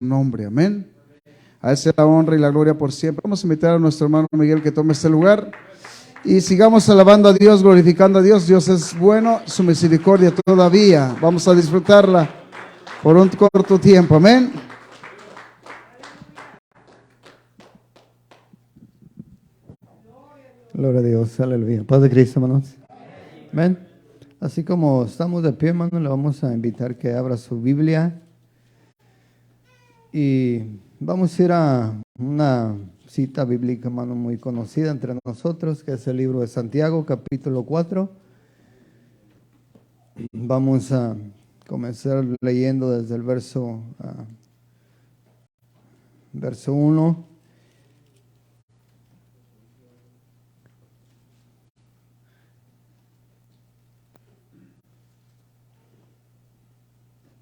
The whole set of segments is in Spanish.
nombre. Amén. A Él sea la honra y la gloria por siempre. Vamos a invitar a nuestro hermano Miguel que tome este lugar y sigamos alabando a Dios, glorificando a Dios. Dios es bueno, su misericordia todavía. Vamos a disfrutarla por un corto tiempo. Amén. Gloria a Dios, aleluya. Paz de Cristo, hermanos. Amén. Así como estamos de pie, hermano, le vamos a invitar que abra su Biblia y vamos a ir a una cita bíblica, hermano, muy conocida entre nosotros, que es el libro de Santiago, capítulo 4. Vamos a comenzar leyendo desde el verso 1.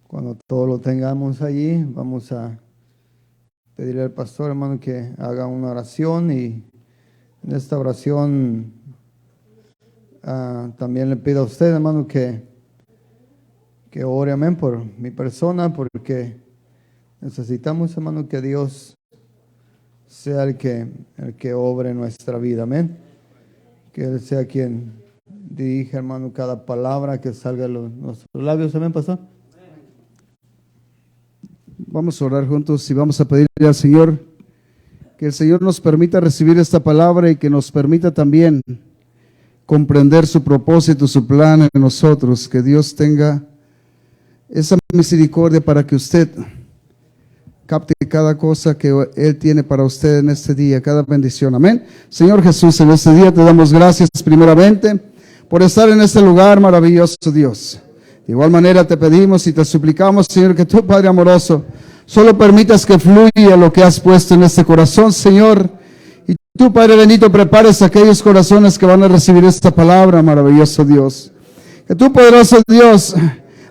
Cuando todo lo tengamos allí, vamos a pedirle al pastor, hermano, que haga una oración, y en esta oración también le pido a usted, hermano, que ore, amén, por mi persona, porque necesitamos, hermano, que Dios sea el que obre nuestra vida, amén. Que Él sea quien dirija, hermano, cada palabra que salga de nuestros labios, amén, pastor. Vamos a orar juntos y vamos a pedirle al Señor que el Señor nos permita recibir esta palabra y que nos permita también comprender su propósito, su plan en nosotros. Que Dios tenga esa misericordia para que usted capte cada cosa que Él tiene para usted en este día, cada bendición. Amén. Señor Jesús, en este día te damos gracias primeramente por estar en este lugar maravilloso, Dios. De igual manera te pedimos y te suplicamos, Señor, que tú, Padre amoroso, solo permitas que fluya lo que has puesto en este corazón, Señor. Y tú, Padre bendito, prepares aquellos corazones que van a recibir esta palabra, maravilloso Dios. Que tú, poderoso Dios,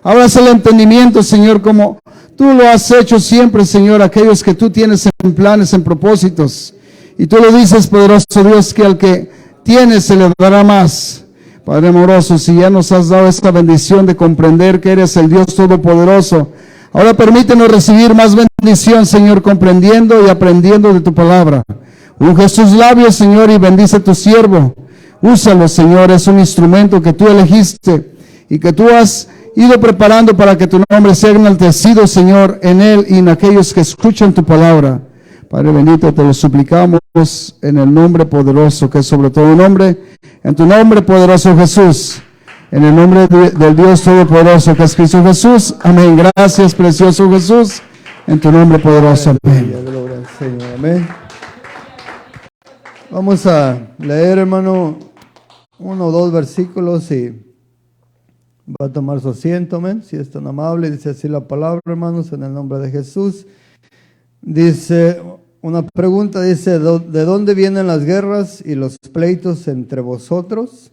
abras el entendimiento, Señor, como tú lo has hecho siempre, Señor, aquellos que tú tienes en planes, en propósitos. Y tú lo dices, poderoso Dios, que al que tiene se le dará más. Padre amoroso, si ya nos has dado esta bendición de comprender que eres el Dios Todopoderoso, ahora permítenos recibir más bendición, Señor, comprendiendo y aprendiendo de tu palabra. Unge sus labios, Señor, y bendice a tu siervo. Úsalo, Señor, es un instrumento que tú elegiste y que tú has ido preparando para que tu nombre sea enaltecido, Señor, en él y en aquellos que escuchan tu palabra. Padre bendito, te lo suplicamos en el nombre poderoso, que es sobre todo nombre, en tu nombre poderoso Jesús, en el nombre del Dios Todopoderoso, que es Cristo Jesús. Amén. Gracias, precioso Jesús, en tu nombre poderoso. Amén. Gloria al Señor. Amén. Vamos a leer, hermano, 1 o 2 versículos y va a tomar su asiento, amén, si es tan amable. Dice así la palabra, hermanos, en el nombre de Jesús. Dice, una pregunta, dice, ¿de dónde vienen las guerras y los pleitos entre vosotros?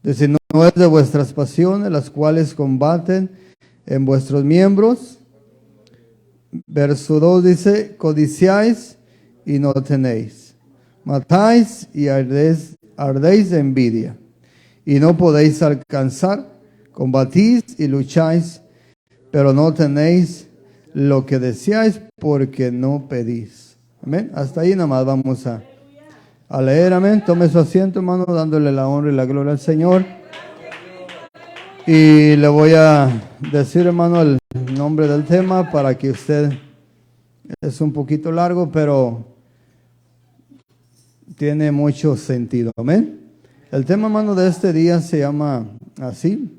Dice, ¿no es de vuestras pasiones las cuales combaten en vuestros miembros? Verso 2 dice, codiciáis y no tenéis, matáis y ardéis de envidia, y no podéis alcanzar, combatís y lucháis, pero no tenéis lo que deseáis porque no pedís. Amén. Hasta ahí nada más vamos a leer. Amén. Tome su asiento, hermano, dándole la honra y la gloria al Señor. Y le voy a decir, hermano, el nombre del tema para que usted, es un poquito largo, pero tiene mucho sentido. Amén. El tema, hermano, de este día se llama así: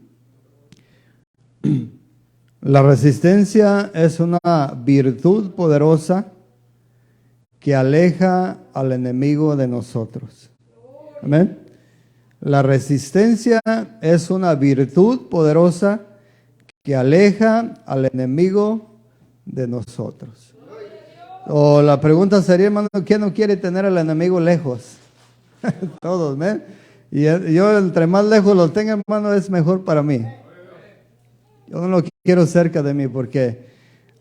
la resistencia es una virtud poderosa que aleja al enemigo de nosotros. Amén. La resistencia es una virtud poderosa que aleja al enemigo de nosotros. O la pregunta sería, hermano, ¿quién no quiere tener al enemigo lejos? Todos, ¿ven? Y yo, entre más lejos lo tenga, hermano, es mejor para mí. Yo no lo quiero cerca de mí porque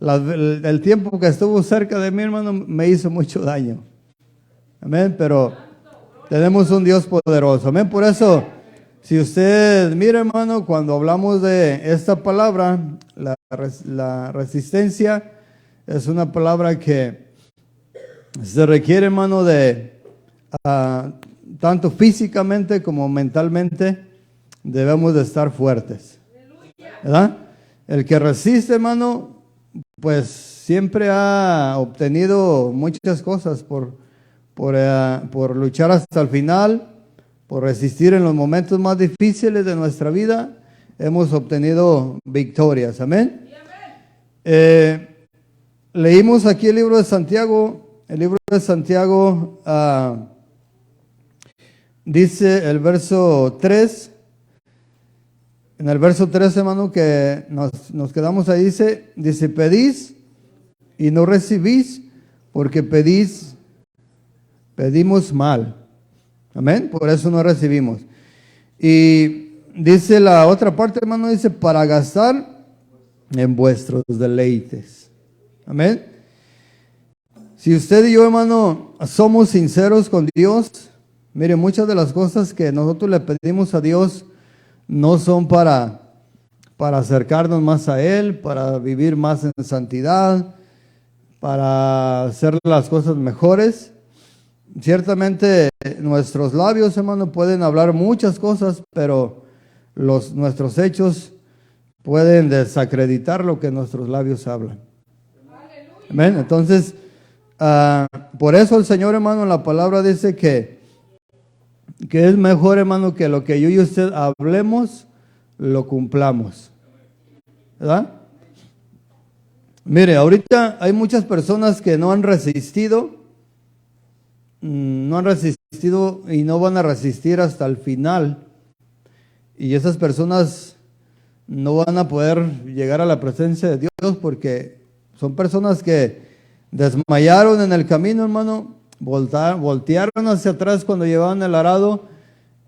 el tiempo que estuvo cerca de mí, hermano, me hizo mucho daño. Amén, pero tenemos un Dios poderoso. Amén, por eso, si usted mira, hermano, cuando hablamos de esta palabra, la resistencia Es una palabra que se requiere, hermano, de tanto físicamente como mentalmente debemos de estar fuertes, ¿verdad? El que resiste, hermano, pues siempre ha obtenido muchas cosas por luchar hasta el final, por resistir en los momentos más difíciles de nuestra vida. Hemos obtenido victorias, amén. Leímos aquí el libro de Santiago. El libro de Santiago dice el verso 3. En el verso 3, hermano, que nos quedamos ahí, dice, pedís y no recibís, porque pedimos mal. Amén, por eso no recibimos. Y dice la otra parte, hermano, dice, para gastar en vuestros deleites. Amén. Si usted y yo, hermano, somos sinceros con Dios, mire, muchas de las cosas que nosotros le pedimos a Dios no son para acercarnos más a Él, para vivir más en santidad, para hacer las cosas mejores. Ciertamente nuestros labios, hermano, pueden hablar muchas cosas, pero nuestros hechos pueden desacreditar lo que nuestros labios hablan. Amén. Entonces, por eso el Señor, hermano, en la palabra dice que es mejor, hermano, que lo que yo y usted hablemos, lo cumplamos. ¿Verdad? Mire, ahorita hay muchas personas que no han resistido y no van a resistir hasta el final. Y esas personas no van a poder llegar a la presencia de Dios porque son personas que desmayaron en el camino, hermano. Voltearon hacia atrás cuando llevaban el arado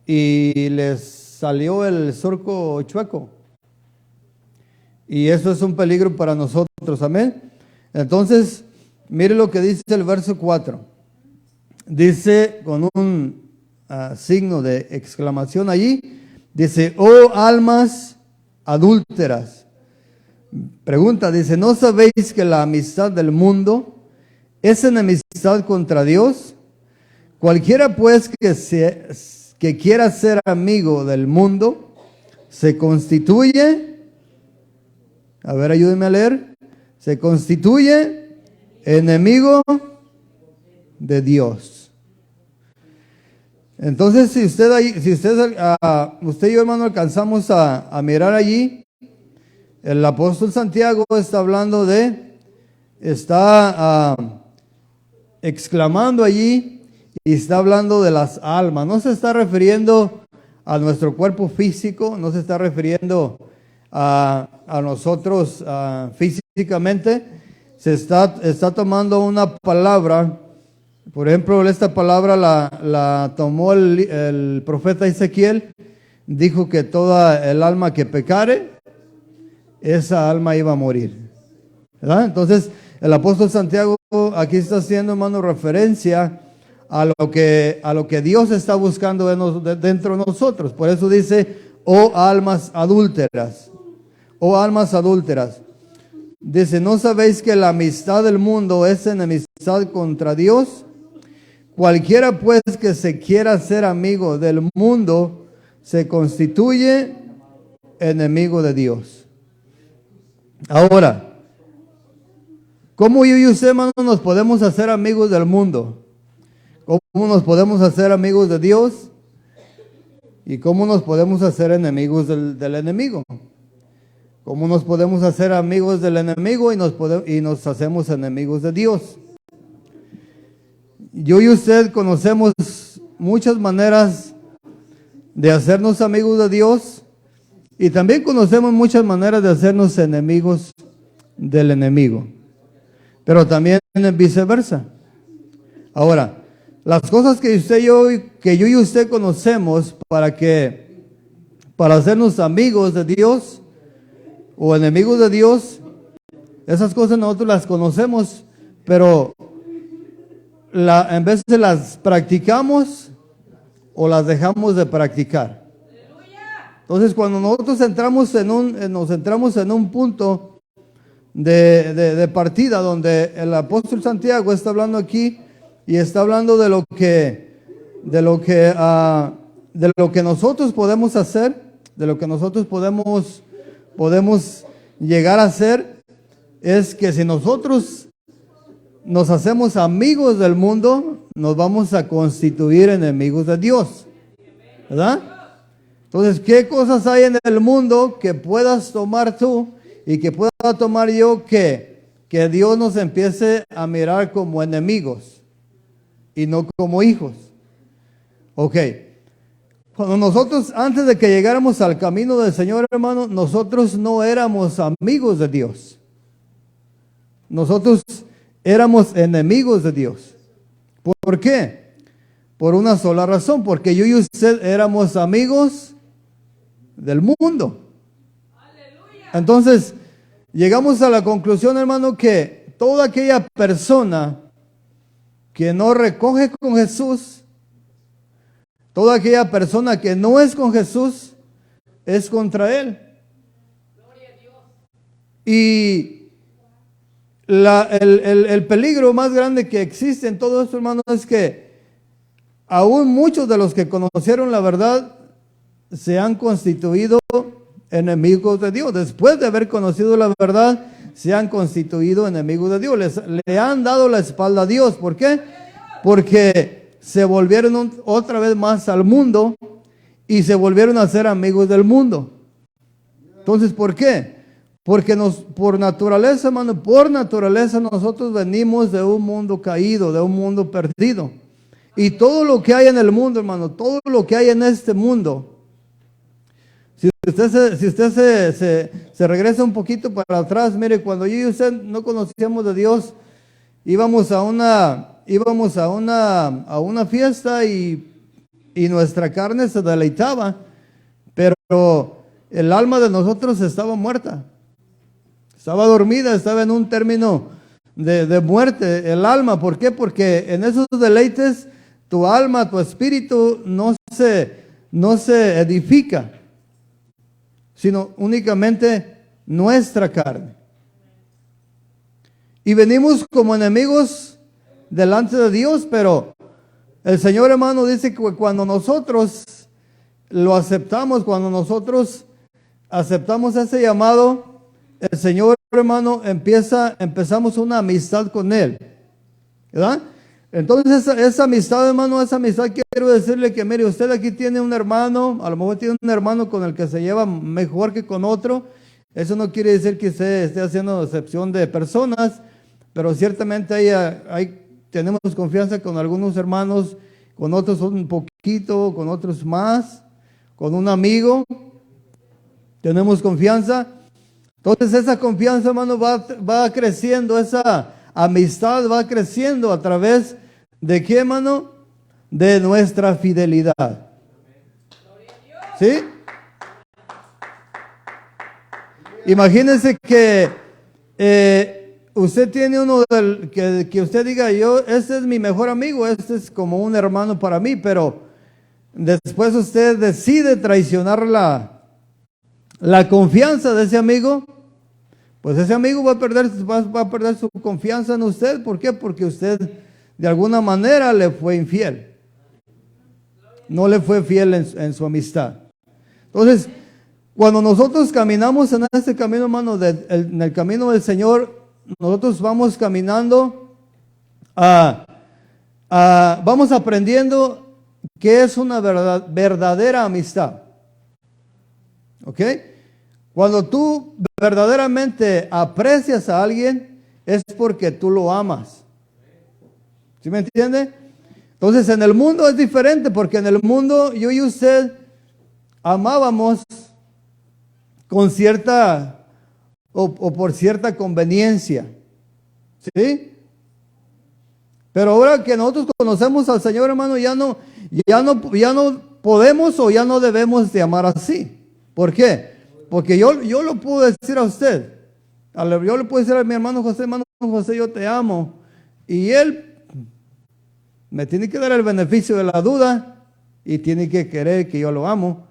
y les salió el surco chueco. Y eso es un peligro para nosotros, amén. Entonces, mire lo que dice el verso 4. Dice con un signo de exclamación allí, dice, oh almas adúlteras. Pregunta, dice, ¿no sabéis que la amistad del mundo es enemistad contra Dios? Cualquiera pues que quiera ser amigo del mundo, se constituye, a ver, ayúdenme a leer, se constituye enemigo de Dios. Entonces, si usted y yo, hermano, alcanzamos a mirar allí, el apóstol Santiago está hablando está exclamando allí y está hablando de las almas. No se está refiriendo a nuestro cuerpo físico, no se está refiriendo a nosotros físicamente. Se está tomando una palabra. Por ejemplo, esta palabra la tomó el profeta Ezequiel. Dijo que toda el alma que pecare, esa alma iba a morir, ¿verdad? Entonces, el apóstol Santiago aquí está haciendo, hermano, referencia a lo que Dios está buscando dentro de nosotros. Por eso dice, oh almas adúlteras, oh almas adúlteras. Dice, ¿no sabéis que la amistad del mundo es enemistad contra Dios? Cualquiera pues que se quiera ser amigo del mundo, se constituye enemigo de Dios. Ahora, ¿cómo yo y usted, hermano, nos podemos hacer amigos del mundo? ¿Cómo nos podemos hacer amigos de Dios? ¿Y cómo nos podemos hacer enemigos del enemigo? ¿Cómo nos podemos hacer amigos del enemigo y nos hacemos enemigos de Dios? Yo y usted conocemos muchas maneras de hacernos amigos de Dios y también conocemos muchas maneras de hacernos enemigos del enemigo, pero también viceversa. Ahora, las cosas que yo y usted conocemos para hacernos amigos de Dios o enemigos de Dios, esas cosas nosotros las conocemos, pero en vez de las practicamos o las dejamos de practicar. Entonces, cuando nosotros nos entramos en un punto de partida, donde el apóstol Santiago está hablando aquí y está hablando de lo que nosotros podemos hacer, de lo que nosotros podemos llegar a hacer, es que si nosotros nos hacemos amigos del mundo, nos vamos a constituir enemigos de Dios, ¿verdad? Entonces, ¿qué cosas hay en el mundo que puedas tomar tú y que pueda tomar yo que Dios nos empiece a mirar como enemigos y no como hijos? Ok. Cuando nosotros, antes de que llegáramos al camino del Señor, hermano, nosotros no éramos amigos de Dios. Nosotros éramos enemigos de Dios. ¿Por qué? Por una sola razón, porque yo y usted éramos amigos del mundo. Entonces, llegamos a la conclusión, hermano, que toda aquella persona que no recoge con Jesús, toda aquella persona que no es con Jesús, es contra Él. Y el peligro más grande que existe en todo esto, hermano, es que aún muchos de los que conocieron la verdad se han constituido enemigos de Dios. Después de haber conocido la verdad, se han constituido enemigos de Dios. Le han dado la espalda a Dios. ¿Por qué? Porque se volvieron otra vez más al mundo y se volvieron a ser amigos del mundo. Entonces, ¿por qué? Porque por naturaleza, hermano, por naturaleza nosotros venimos de un mundo caído, de un mundo perdido. Y todo lo que hay en el mundo, hermano, todo lo que hay en este mundo, si usted se regresa un poquito para atrás, mire, cuando yo y usted no conocíamos de Dios, íbamos a una fiesta y nuestra carne se deleitaba, pero el alma de nosotros estaba muerta, estaba dormida, estaba en un término de muerte, el alma. ¿Por qué? Porque en esos deleites tu alma, tu espíritu no se edifica, sino únicamente nuestra carne. Y venimos como enemigos delante de Dios, pero el Señor, hermano, dice que cuando nosotros lo aceptamos, cuando nosotros aceptamos ese llamado, el Señor, hermano, empezamos una amistad con Él, ¿verdad? Entonces esa amistad, hermano, esa amistad, quiero decirle que, mire, usted aquí tiene un hermano, a lo mejor tiene un hermano con el que se lleva mejor que con otro. Eso no quiere decir que usted esté haciendo excepción de personas, pero ciertamente tenemos confianza con algunos hermanos, con otros un poquito, con otros más, con un amigo, tenemos confianza. Entonces esa confianza, hermano, va creciendo, esa amistad va creciendo a través de ¿qué, hermano? De nuestra fidelidad. ¿Sí? Imagínense que usted tiene uno que usted diga, este es mi mejor amigo, este es como un hermano para mí, pero después usted decide traicionar la confianza de ese amigo. Pues ese amigo va a perder su confianza en usted. ¿Por qué? Porque usted de alguna manera le fue infiel. No le fue fiel en su amistad. Entonces, cuando nosotros caminamos en este camino, hermano, en el camino del Señor, nosotros vamos caminando, vamos aprendiendo qué es una verdadera amistad. ¿Ok? Cuando tú verdaderamente aprecias a alguien, es porque tú lo amas. ¿Sí me entiende? Entonces en el mundo es diferente, porque en el mundo yo y usted amábamos con cierta o por cierta conveniencia. ¿Sí? Pero ahora que nosotros conocemos al Señor, hermano, ya no podemos o ya no debemos de amar así. ¿Por qué? Porque yo lo puedo decir a usted. Yo le puedo decir a mi hermano José, yo te amo. Y él me tiene que dar el beneficio de la duda y tiene que querer que yo lo amo.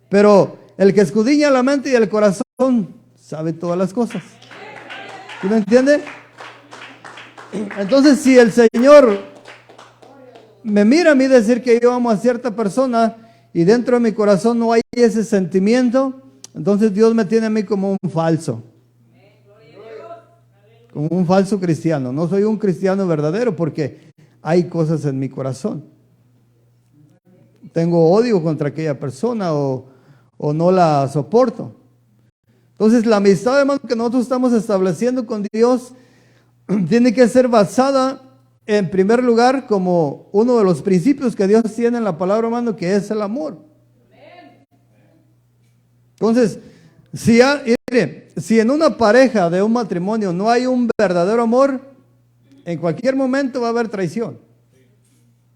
Pero el que escudriña la mente y el corazón sabe todas las cosas. ¿Sí me entiende? Entonces, si el Señor me mira a mí decir que yo amo a cierta persona y dentro de mi corazón no hay ese sentimiento, entonces Dios me tiene a mí como un falso. Como un falso cristiano. No soy un cristiano verdadero porque hay cosas en mi corazón. Tengo odio contra aquella persona o no la soporto. Entonces la amistad, hermano, que nosotros estamos estableciendo con Dios tiene que ser basada en primer lugar como uno de los principios que Dios tiene en la palabra, hermano, que es el amor. Entonces, si en una pareja de un matrimonio no hay un verdadero amor, en cualquier momento va a haber traición,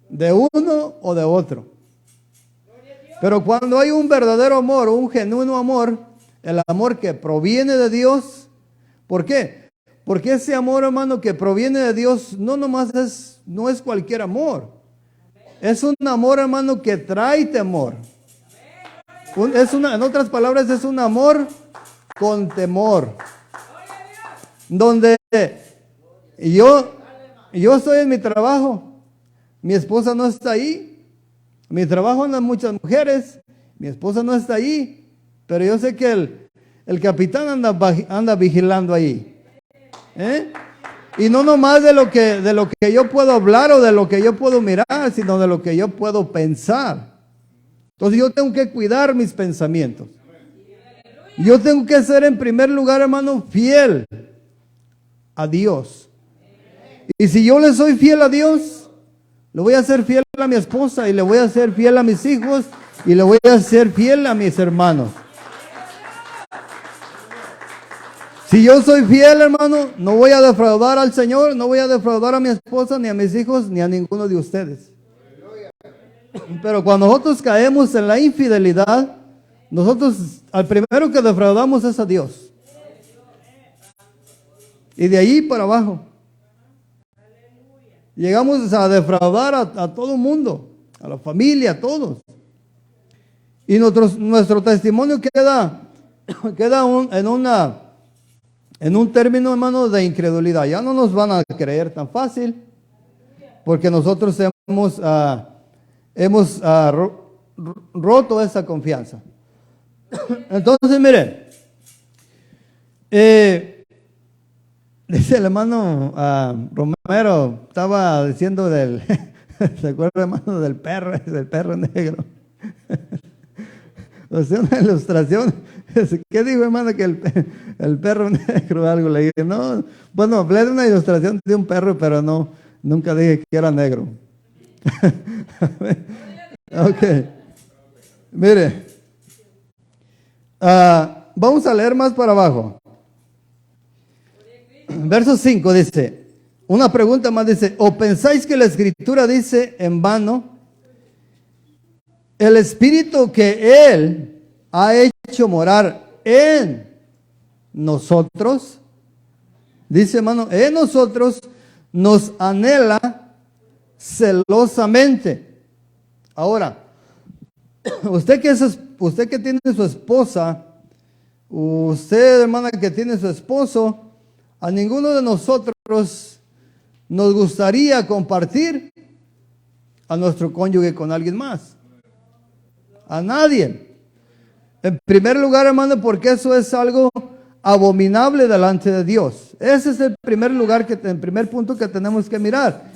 de uno o de otro. Pero cuando hay un verdadero amor, un genuino amor, el amor que proviene de Dios, ¿por qué? Porque ese amor, hermano, que proviene de Dios, no es cualquier amor. Es un amor, hermano, que trae temor. En otras palabras, es un amor con temor. Donde yo estoy en mi trabajo, mi esposa no está ahí. En mi trabajo andan muchas mujeres, mi esposa no está ahí, pero yo sé que el capitán anda vigilando ahí. Y no nomás de lo que yo puedo hablar o de lo que yo puedo mirar, sino de lo que yo puedo pensar. Entonces yo tengo que cuidar mis pensamientos. Yo tengo que ser en primer lugar, hermano, fiel a Dios. Y si yo le soy fiel a Dios, le voy a ser fiel a mi esposa y le voy a ser fiel a mis hijos y le voy a ser fiel a mis hermanos. Si yo soy fiel, hermano, no voy a defraudar al Señor, no voy a defraudar a mi esposa, ni a mis hijos, ni a ninguno de ustedes. Pero cuando nosotros caemos en la infidelidad, nosotros al primero que defraudamos es a Dios. Y de ahí para abajo. Llegamos a defraudar a todo el mundo, a la familia, a todos. Y nuestro testimonio queda en un término, hermano, de incredulidad. Ya no nos van a creer tan fácil, porque nosotros hemos roto esa confianza. Entonces, mire, dice el hermano Romero, estaba diciendo ¿se acuerda, hermano, del perro negro? O sea, una ilustración. ¿Qué dijo, hermano? Que el perro negro, algo le dije. No, bueno, hablé de una ilustración de un perro, pero no, nunca dije que era negro. Ok. Mire, vamos a leer más para abajo. Verso 5 dice, una pregunta más dice, ¿o pensáis que la Escritura dice en vano, el Espíritu que Él ha hecho morar en nosotros? Dice, hermano, en nosotros nos anhela celosamente. Ahora, usted que tiene su esposa, usted, hermana, que tiene su esposo, a ninguno de nosotros nos gustaría compartir a nuestro cónyuge con alguien más. A nadie. En primer lugar, hermano, porque eso es algo abominable delante de Dios. Ese es el primer punto que tenemos que mirar.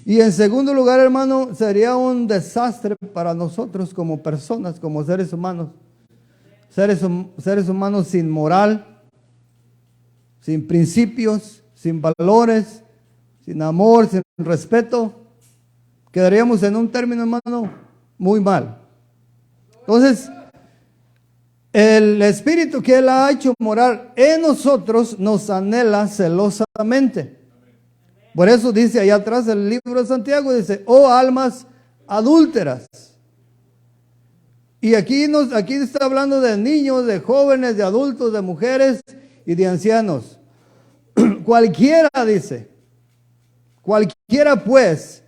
Y en segundo lugar, hermano, sería un desastre para nosotros como personas, como seres humanos. Seres humanos sin moral, sin principios, sin valores, sin amor, sin respeto. Quedaríamos en un término, hermano, muy mal. Entonces, el Espíritu que Él ha hecho morar en nosotros nos anhela celosamente. Por eso dice allá atrás el libro de Santiago, dice, oh almas adúlteras. Y aquí está hablando de niños, de jóvenes, de adultos, de mujeres y de ancianos. Cualquiera, dice, cualquiera pues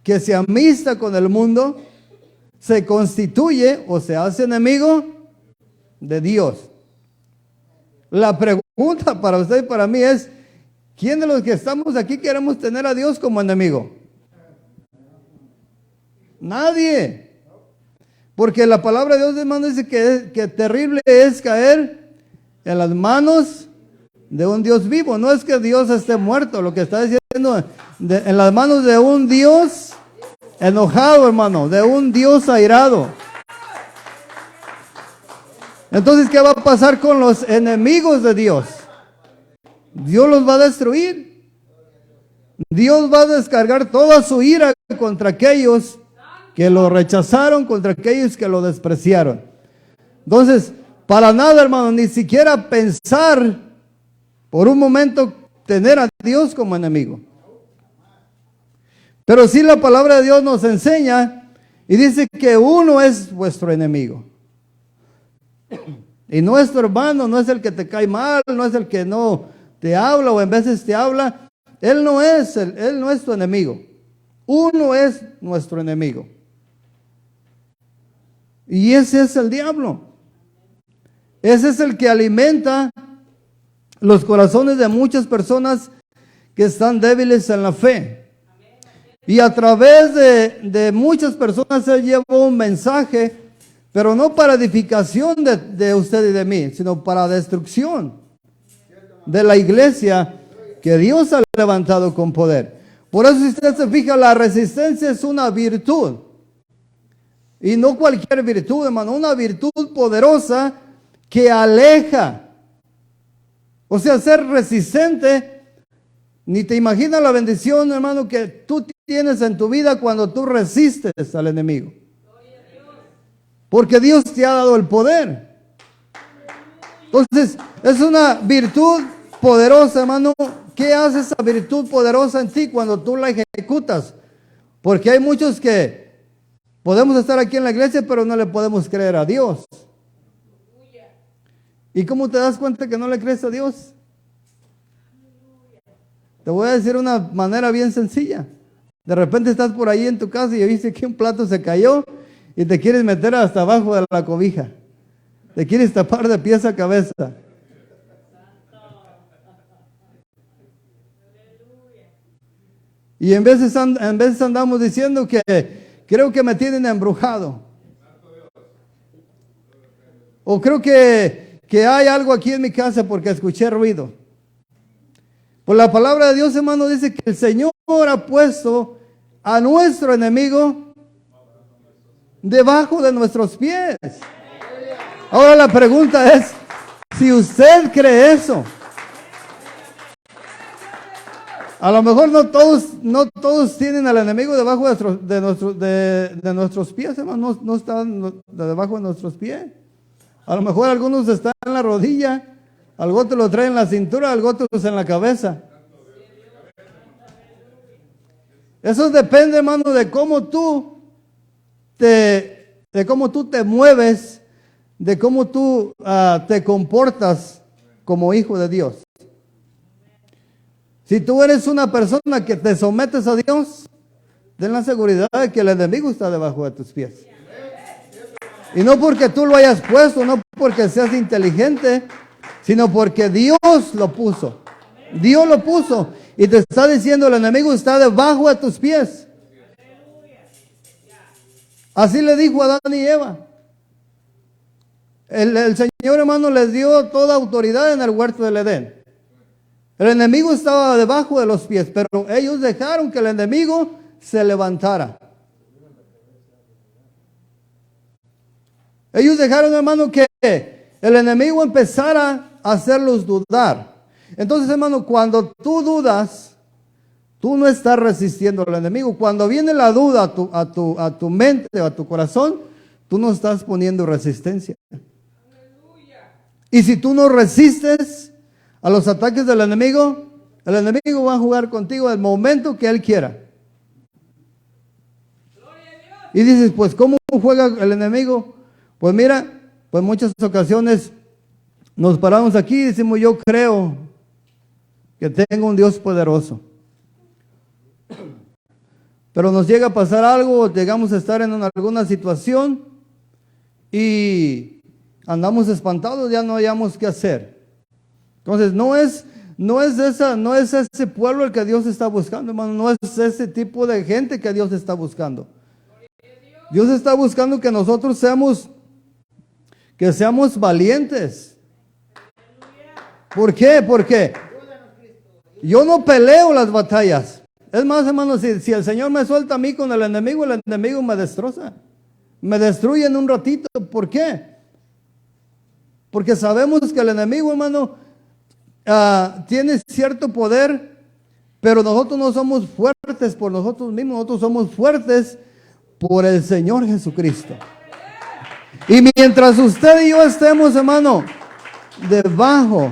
que se amista con el mundo, se constituye o se hace enemigo de Dios. La pregunta pregunta para usted y para mí es, ¿quién de los que estamos aquí queremos tener a Dios como enemigo? Nadie. Porque la palabra de Dios, hermano, dice que terrible es caer en las manos de un Dios vivo. No es que Dios esté muerto, lo que está diciendo, en las manos de un Dios enojado, hermano, de un Dios airado. Entonces, ¿qué va a pasar con los enemigos de Dios? Dios los va a destruir. Dios va a descargar toda su ira contra aquellos que lo rechazaron, contra aquellos que lo despreciaron. Entonces, para nada, hermano, ni siquiera pensar por un momento tener a Dios como enemigo. Pero sí la palabra de Dios nos enseña y dice que uno es vuestro enemigo. Y nuestro hermano no es el que te cae mal, no es el que no te habla o en veces te habla. Él no es tu enemigo. Uno es nuestro enemigo. Y ese es el diablo. Ese es el que alimenta los corazones de muchas personas que están débiles en la fe. Y a través de muchas personas él lleva un mensaje, pero no para edificación de usted y de mí, sino para destrucción de la iglesia que Dios ha levantado con poder. Por eso, si usted se fija, la resistencia es una virtud. Y no cualquier virtud, hermano, una virtud poderosa que aleja. O sea, ser resistente, ni te imaginas la bendición, hermano, que tú tienes en tu vida cuando tú resistes al enemigo. Porque Dios te ha dado el poder. Entonces, es una virtud poderosa, hermano. ¿Qué hace esa virtud poderosa en ti cuando tú la ejecutas? Porque hay muchos que podemos estar aquí en la iglesia, pero no le podemos creer a Dios. ¿Y cómo te das cuenta que no le crees a Dios? Te voy a decir una manera bien sencilla. De repente estás por ahí en tu casa y viste que un plato se cayó y te quieres meter hasta abajo de la cobija. Te quieres tapar de pies a cabeza. Y en veces andamos diciendo que creo que me tienen embrujado. O creo que hay algo aquí en mi casa porque escuché ruido. Pues la palabra de Dios, hermano, dice que el Señor ha puesto a nuestro enemigo debajo de nuestros pies. Ahora la pregunta es, si usted cree eso, a lo mejor no todos tienen al enemigo debajo de nuestros pies, hermano, no están debajo de nuestros pies. A lo mejor algunos están en la rodilla, algo te lo trae en la cintura, algo te lo en la cabeza. Eso depende, hermano, de cómo tú te mueves, de cómo tú te comportas como hijo de Dios. Si tú eres una persona que te sometes a Dios, ten la seguridad de que el enemigo está debajo de tus pies. Y no porque tú lo hayas puesto, no porque seas inteligente, sino porque Dios lo puso. Dios lo puso. Y te está diciendo, el enemigo está debajo de tus pies. Así le dijo a Adán y Eva. El Señor, hermano, les dio toda autoridad en el huerto del Edén. El enemigo estaba debajo de los pies, pero ellos dejaron que el enemigo se levantara. Ellos dejaron, hermano, que el enemigo empezara a hacerlos dudar. Entonces, hermano, cuando tú dudas, tú no estás resistiendo al enemigo. Cuando viene la duda a tu mente o a tu corazón, tú no estás poniendo resistencia. Y si tú no resistes a los ataques del enemigo, el enemigo va a jugar contigo el momento que él quiera. Y dices, pues, ¿cómo juega el enemigo? Pues mira, pues muchas ocasiones nos paramos aquí y decimos, yo creo que tengo un Dios poderoso. Pero nos llega a pasar algo, llegamos a estar en alguna situación y andamos espantados, ya no hayamos qué hacer. Entonces, no es ese pueblo el que Dios está buscando, hermano. No es ese tipo de gente que Dios está buscando. Dios está buscando que nosotros seamos valientes. ¿Por qué? Porque yo no peleo las batallas. Es más, hermano, si el Señor me suelta a mí con el enemigo me destroza. Me destruye en un ratito. ¿Por qué? Porque sabemos que el enemigo, hermano, tiene cierto poder, pero nosotros no somos fuertes por nosotros mismos, nosotros somos fuertes por el Señor Jesucristo. Y mientras usted y yo estemos, hermano, debajo,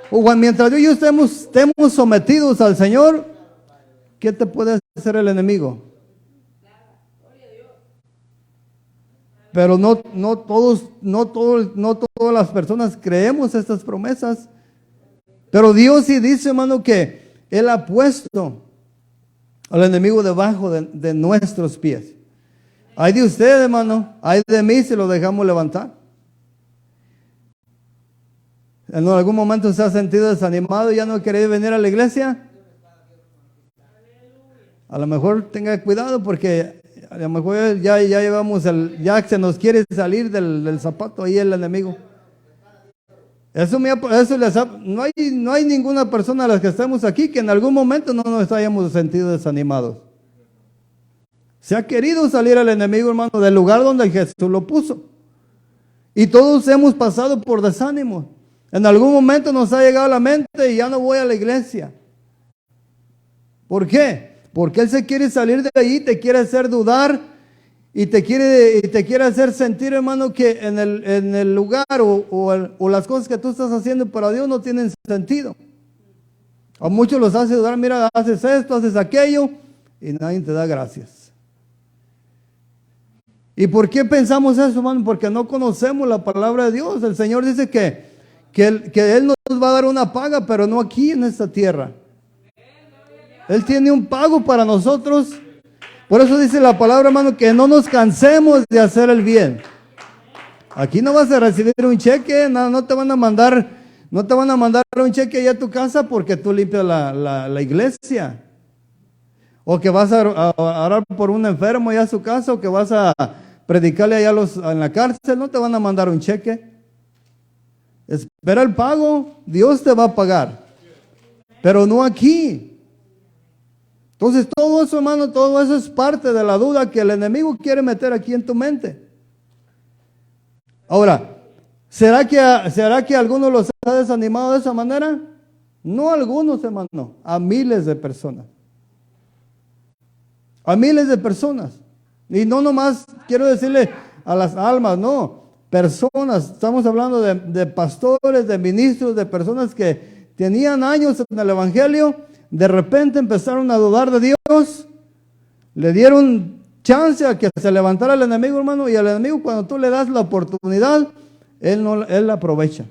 o mientras yo y yo estemos sometidos al Señor, ¿qué te puede hacer el enemigo? Pero no todas las personas creemos estas promesas. Pero Dios sí dice, hermano, que Él ha puesto al enemigo debajo de nuestros pies. Hay de usted, hermano, hay de mí si lo dejamos levantar. ¿En algún momento se ha sentido desanimado y ya no quiere venir a la iglesia? A lo mejor tenga cuidado porque a lo mejor ya ya se nos quiere salir del zapato ahí el enemigo. No hay ninguna persona de las que estamos aquí que en algún momento no nos hayamos sentido desanimados. Se ha querido salir el enemigo, hermano, del lugar donde Jesús lo puso. Y todos hemos pasado por desánimo. En algún momento nos ha llegado a la mente y ya no voy a la iglesia. ¿Por qué? Porque Él se quiere salir de ahí, te quiere hacer dudar y te quiere hacer sentir, hermano, que en el lugar o las cosas que tú estás haciendo para Dios no tienen sentido. A muchos los hace dudar, mira, haces esto, haces aquello y nadie te da gracias. ¿Y por qué pensamos eso, hermano? Porque no conocemos la palabra de Dios. El Señor dice que Él nos va a dar una paga, pero no aquí en esta tierra. Él tiene un pago para nosotros. Por eso dice la palabra, hermano, que no nos cansemos de hacer el bien. Aquí no vas a recibir un cheque, no te van a mandar un cheque allá a tu casa porque tú limpias la iglesia. O que vas a orar por un enfermo allá a su casa, o que vas a predicarle allá en la cárcel, no te van a mandar un cheque. Espera el pago, Dios te va a pagar. Pero no aquí. Entonces todo eso, hermano, todo eso es parte de la duda que el enemigo quiere meter aquí en tu mente. Ahora, ¿será que algunos los ha desanimado de esa manera? No a algunos, hermano, a miles de personas. A miles de personas. Y no nomás quiero decirle a las almas, no, personas. Estamos hablando de pastores, de ministros, de personas que tenían años en el evangelio. De repente empezaron a dudar de Dios, le dieron chance a que se levantara el enemigo, hermano, y al enemigo cuando tú le das la oportunidad, él la aprovecha.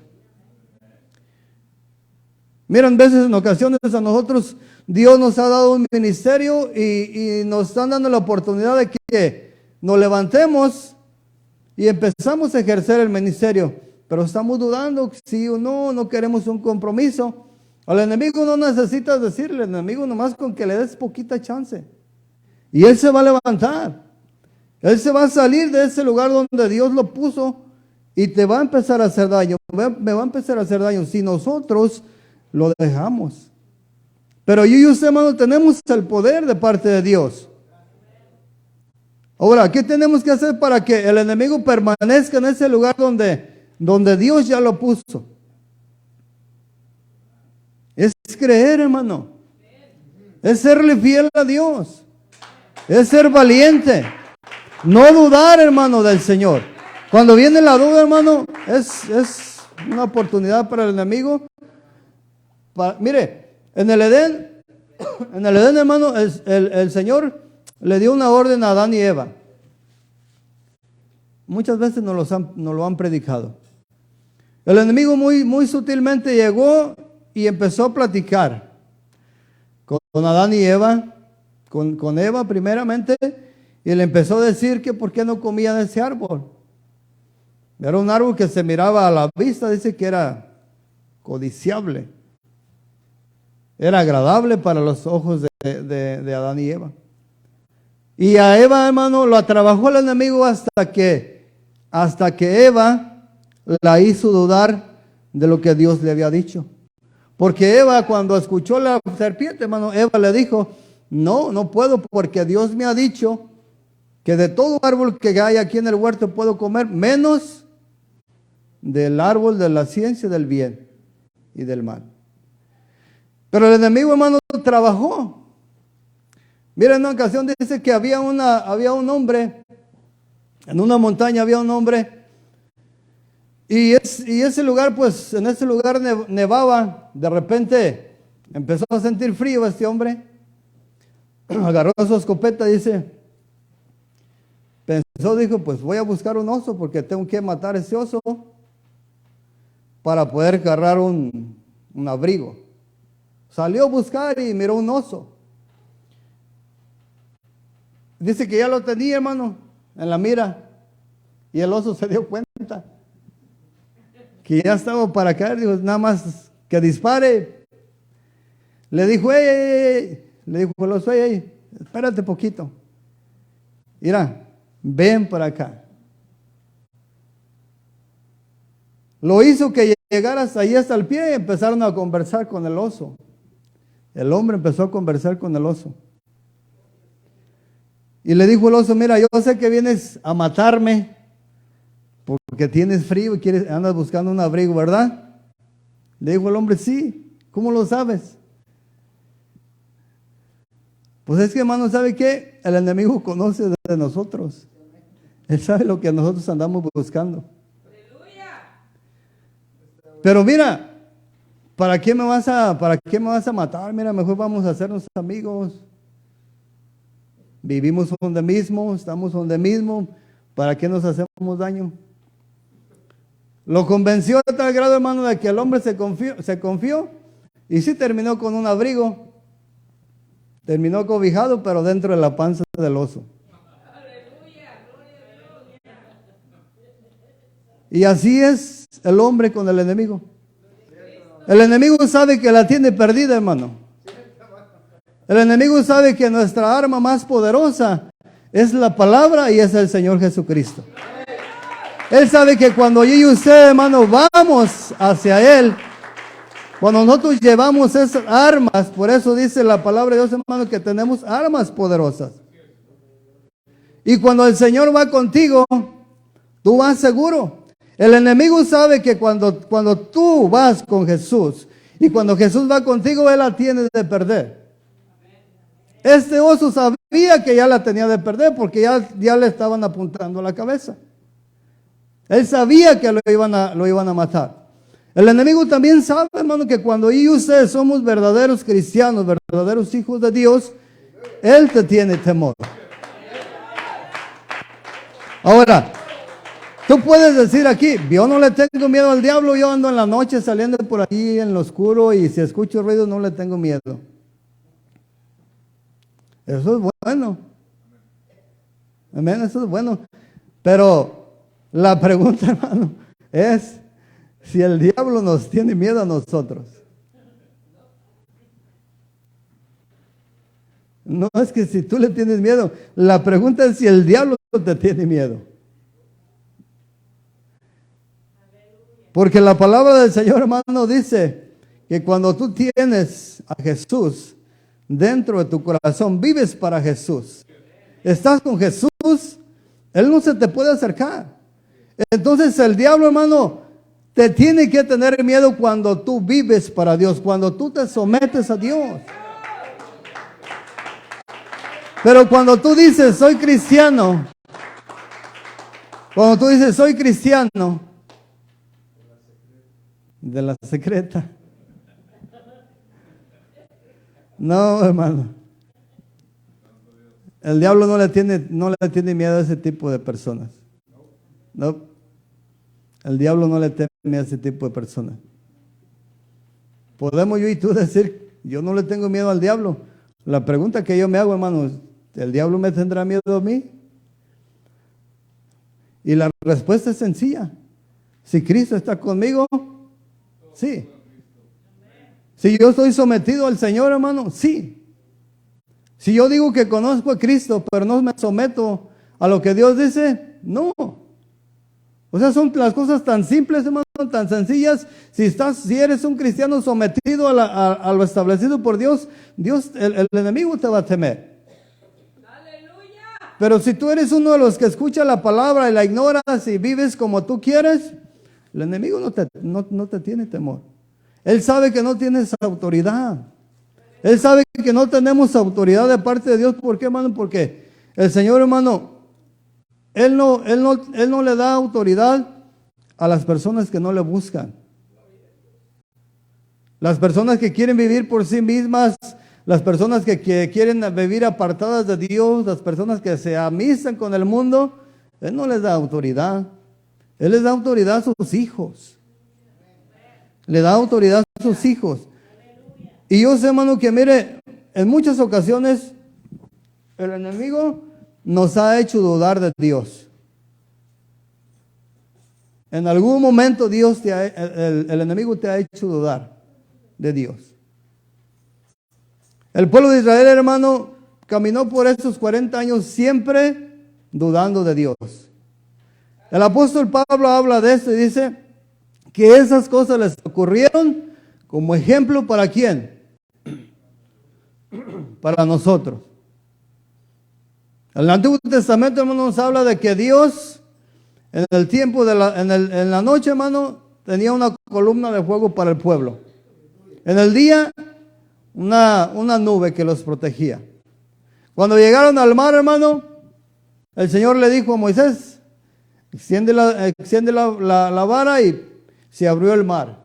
Miren, veces en ocasiones a nosotros Dios nos ha dado un ministerio y nos están dando la oportunidad de que nos levantemos y empezamos a ejercer el ministerio, pero estamos dudando si o no queremos un compromiso. Al enemigo no necesitas decirle, al enemigo nomás con que le des poquita chance. Y él se va a levantar. Él se va a salir de ese lugar donde Dios lo puso y te va a empezar a hacer daño. Me va a empezar a hacer daño si nosotros lo dejamos. Pero yo y usted, hermano, tenemos el poder de parte de Dios. Ahora, ¿qué tenemos que hacer para que el enemigo permanezca en ese lugar donde Dios ya lo puso? Es creer, hermano. Es serle fiel a Dios. Es ser valiente. No dudar, hermano, del Señor. Cuando viene la duda, hermano, es una oportunidad para el enemigo. Mire, en el Edén, hermano, el Señor le dio una orden a Adán y Eva. Muchas veces nos lo han predicado. El enemigo muy sutilmente llegó y empezó a platicar con Adán y Eva, con Eva primeramente, y le empezó a decir que por qué no comían ese árbol. Era un árbol que se miraba a la vista, dice que era codiciable. Era agradable para los ojos de Adán y Eva. Y a Eva, hermano, lo trabajó el enemigo hasta que Eva la hizo dudar de lo que Dios le había dicho. Porque Eva, cuando escuchó la serpiente, hermano, Eva le dijo, no puedo, porque Dios me ha dicho que de todo árbol que hay aquí en el huerto puedo comer, menos del árbol de la ciencia del bien y del mal. Pero el enemigo, hermano, trabajó. Mira, en una ocasión dice que había un hombre, en una montaña había un hombre, y ese lugar, pues, en ese lugar nevaba. De repente empezó a sentir frío este hombre, agarró su escopeta, dice, pensó, dijo, pues voy a buscar un oso porque tengo que matar a ese oso para poder agarrar un abrigo. Salió a buscar y miró un oso. Dice que ya lo tenía, hermano, en la mira. Y el oso se dio cuenta que ya estaba para caer. Dijo, nada más que dispare. Le dijo, le dijo el oso, espérate poquito. Mira, ven para acá. Lo hizo que llegara hasta ahí, hasta el pie, y empezaron a conversar con el oso. El hombre empezó a conversar con el oso. Y le dijo el oso, mira, yo sé que vienes a matarme porque tienes frío y andas buscando un abrigo, ¿verdad? Le dijo el hombre, sí. ¿Cómo lo sabes? Pues es que, hermano, ¿sabe qué? El enemigo conoce de nosotros. Él sabe lo que nosotros andamos buscando. Pero mira, ¿para qué me vas a matar? Mira, mejor vamos a hacernos amigos. Vivimos donde mismo, estamos donde mismo. ¿Para qué nos hacemos daño? Lo convenció a tal grado, hermano, de que el hombre se confió y sí terminó con un abrigo. Terminó cobijado, pero dentro de la panza del oso. Y así es el hombre con el enemigo. El enemigo sabe que la tiene perdida, hermano. El enemigo sabe que nuestra arma más poderosa es la palabra y es el Señor Jesucristo. Él sabe que cuando yo y usted, hermano, vamos hacia Él, cuando nosotros llevamos esas armas, por eso dice la palabra de Dios, hermano, que tenemos armas poderosas. Y cuando el Señor va contigo, tú vas seguro. El enemigo sabe que cuando tú vas con Jesús y cuando Jesús va contigo, Él la tiene de perder. Este oso sabía que ya la tenía de perder porque ya le estaban apuntando a la cabeza. Él sabía que lo iban a matar. El enemigo también sabe, hermano, que cuando yo y ustedes somos verdaderos cristianos, verdaderos hijos de Dios, Él te tiene temor. Ahora, tú puedes decir aquí, yo no le tengo miedo al diablo, yo ando en la noche saliendo por ahí en lo oscuro y si escucho ruido no le tengo miedo. Eso es bueno. Amén, eso es bueno. Pero la pregunta, hermano, es si el diablo nos tiene miedo a nosotros. No es que si tú le tienes miedo, la pregunta es si el diablo te tiene miedo. Porque la palabra del Señor, hermano, dice que cuando tú tienes a Jesús dentro de tu corazón, vives para Jesús, estás con Jesús, Él no se te puede acercar. Entonces el diablo, hermano, te tiene que tener miedo cuando tú vives para Dios, cuando tú te sometes a Dios. Pero cuando tú dices, soy cristiano, de la secreta. No, hermano. El diablo no le tiene miedo a ese tipo de personas. No. El diablo no le teme a ese tipo de personas. Podemos yo y tú decir, yo no le tengo miedo al diablo. La pregunta que yo me hago, hermano, ¿el diablo me tendrá miedo a mí? Y la respuesta es sencilla. Si Cristo está conmigo, sí. Si yo estoy sometido al Señor, hermano, sí. Si yo digo que conozco a Cristo, pero no me someto a lo que Dios dice, no. O sea, son las cosas tan simples, hermano, tan sencillas. Si eres un cristiano sometido a lo establecido por Dios, el enemigo te va a temer. Pero si tú eres uno de los que escucha la palabra y la ignoras y vives como tú quieres, el enemigo no te tiene temor. Él sabe que no tienes autoridad. Él sabe que no tenemos autoridad de parte de Dios. ¿Por qué, hermano? Porque el Señor, hermano, Él no le da autoridad a las personas que no le buscan. Las personas que quieren vivir por sí mismas, las personas que quieren vivir apartadas de Dios, las personas que se amistan con el mundo, Él no les da autoridad. Él les da autoridad a sus hijos. Le da autoridad a sus hijos. Y yo sé, hermano, que mire, en muchas ocasiones el enemigo nos ha hecho dudar de Dios. En algún momento el enemigo te ha hecho dudar de Dios. El pueblo de Israel, hermano, caminó por esos 40 años siempre dudando de Dios. El apóstol Pablo habla de esto y dice que esas cosas les ocurrieron como ejemplo ¿para quién? Para nosotros. El Antiguo Testamento, hermano, nos habla de que Dios en el tiempo en la noche, hermano, tenía una columna de fuego para el pueblo. En el día, una nube que los protegía. Cuando llegaron al mar, hermano, el Señor le dijo a Moisés, extiende la vara y se abrió el mar.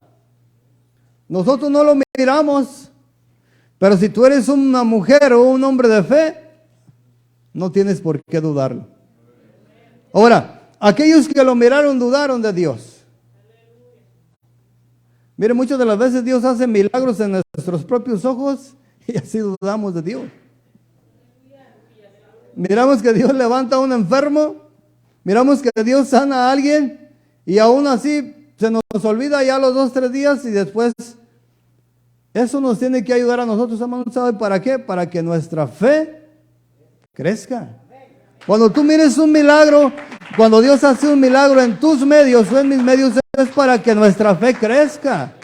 Nosotros no lo miramos, pero si tú eres una mujer o un hombre de fe, no tienes por qué dudarlo. Ahora, aquellos que lo miraron dudaron de Dios. Mire, muchas de las veces Dios hace milagros en nuestros propios ojos y así dudamos de Dios. Miramos que Dios levanta a un enfermo, miramos que Dios sana a alguien y aún así se nos olvida ya los 2 o 3 días y después eso nos tiene que ayudar a nosotros, hermanos. ¿Sabe para qué? Para que nuestra fe crezca. Cuando tú mires un milagro, cuando Dios hace un milagro en tus medios o en mis medios, es para que nuestra fe crezca.